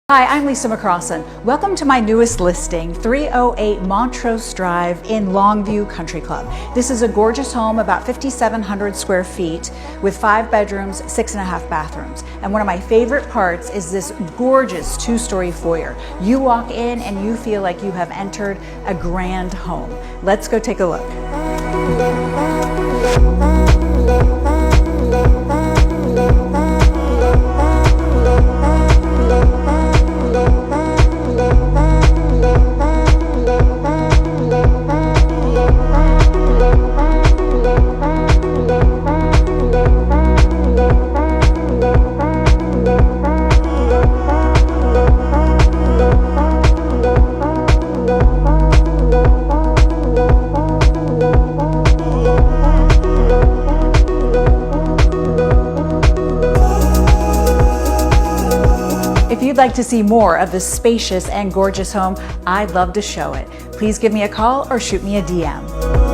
Hi, I'm Lisa McCrossan. Welcome to my newest listing, 308 Montrose Drive in Longview Country Club. This is a gorgeous home, about 5,700 square feet with 5 bedrooms, 6.5 bathrooms. And one of my favorite parts is this gorgeous 2-story foyer. You walk in and you feel like you have entered a grand home. Let's go take a look. If you'd like to see more of this spacious and gorgeous home, I'd love to show it. Please give me a call or shoot me a DM.